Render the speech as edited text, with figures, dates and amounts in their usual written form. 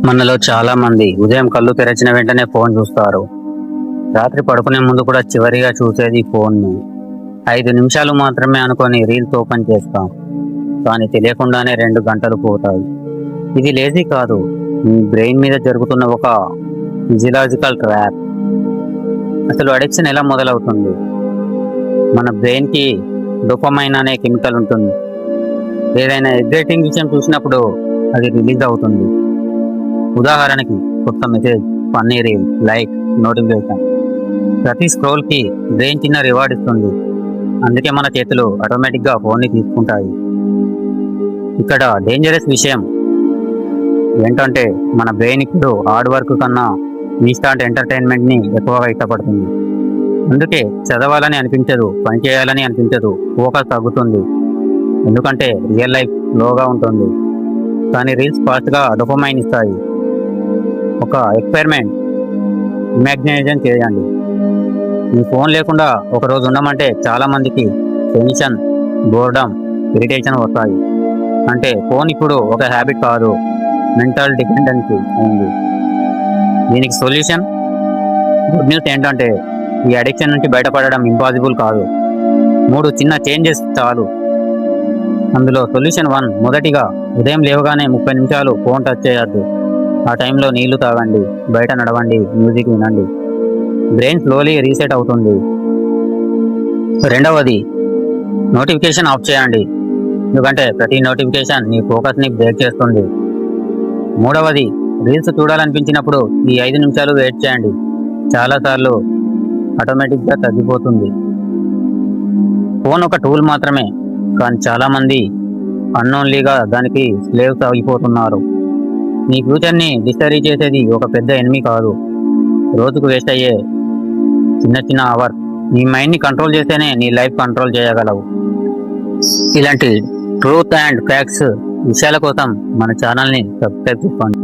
మనలో చాలా మంది ఉదయం కళ్ళు తెరచిన వెంటనే ఫోన్ చూస్తారు. రాత్రి పడుకునే ముందు కూడా చివరిగా చూసేది ఫోన్ని. 5 నిమిషాలు మాత్రమే అనుకొని రీల్స్ ఓపెన్ చేస్తాం, కానీ తెలియకుండానే 2 గంటలు పోతాయి. ఇది లేజీ కాదు, మీ బ్రెయిన్ మీద జరుగుతున్న ఒక ఫిజియలాజికల్ ట్రాప్. అసలు అడిక్షన్ ఎలా మొదలవుతుంది? మన బ్రెయిన్కి డోపమైన్ అనే కెమికల్ ఉంటుంది. ఏదైనా ఎగ్జైటింగ్ విషయం చూసినప్పుడు అది రిలీజ్ అవుతుంది. ఉదాహరణకి కొత్త message, funny reel, like, notification. ప్రతి స్క్రోల్కి బ్రెయిన్ చిన్న రివార్డ్ ఇస్తుంది. అందుకే మన చేతులు ఆటోమేటిక్గా ఫోన్ని తీసుకుంటాయి. ఇక్కడ డేంజరస్ విషయం ఏంటంటే మన బ్రెయిన్ ఇప్పుడు హార్డ్ వర్క్ కన్నా ఇన్స్టాంట్ ఎంటర్టైన్మెంట్ని ఎక్కువగా ఇష్టపడుతుంది. అందుకే చదవాలని అనిపించదు, పని చేయాలని అనిపించదు, ఫోకస్ తగ్గుతుంది. ఎందుకంటే రియల్ లైఫ్ లోగా ఉంటుంది, కానీ రీల్స్ ఫాస్ట్గా డోపమైన్ ఇస్తాయి. ఒక ఎక్స్పెరిమెంట్ ఇమాజినేషన్ చేయండి. మీ ఫోన్ లేకుండా ఒకరోజు ఉండమంటే చాలామందికి టెన్షన్, బోర్డమ్, ఇరిటేషన్ వస్తాయి. అంటే ఫోన్ ఇప్పుడు ఒక హ్యాబిట్ కాదు, మెంటల్ డిపెండెన్సీ అయింది. దీనికి సొల్యూషన్? గుడ్ న్యూస్ ఏంటంటే ఈ అడిక్షన్ నుంచి బయటపడడం ఇంపాసిబుల్ కాదు. 3 చిన్న చేంజెస్ చాలు. అందులో సొల్యూషన్ 1, మొదటిగా ఉదయం లేవగానే 30 నిమిషాలు ఫోన్ టచ్ చేయొద్దు. ఆ టైంలో నీళ్లు తాగండి, బయట నడవండి, మ్యూజిక్ వినండి. బ్రెయిన్ స్లోలీ రీసెట్ అవుతుంది. రెండవది, నోటిఫికేషన్ ఆఫ్ చేయండి, ఎందుకంటే ప్రతి నోటిఫికేషన్ నీ ఫోకస్ని బ్రేక్ చేస్తుంది. మూడవది, రీల్స్ చూడాలనిపించినప్పుడు ఈ 5 నిమిషాలు వెయిట్ చేయండి. చాలాసార్లు ఆటోమేటిక్గా తగ్గిపోతుంది. ఫోన్ ఒక టూల్ మాత్రమే, కానీ చాలామంది అన్నోన్లీగా దానికి స్లేవ్స్ అయిపోతున్నారు. నీ ఫ్యూచర్ని డిస్టరీ చేసేది ఒక పెద్ద ఎనిమి కాదు, రోజుకు వేస్ట్ అయ్యే చిన్న చిన్న అవర్. నీ మైండ్ని కంట్రోల్ చేస్తేనే నీ లైఫ్ కంట్రోల్ చేయగలవు. ఇలాంటి ట్రూత్ అండ్ ఫ్యాక్ట్స్ విషయాల కోసం మన ఛానల్ని సబ్స్క్రైబ్ చేసుకోండి.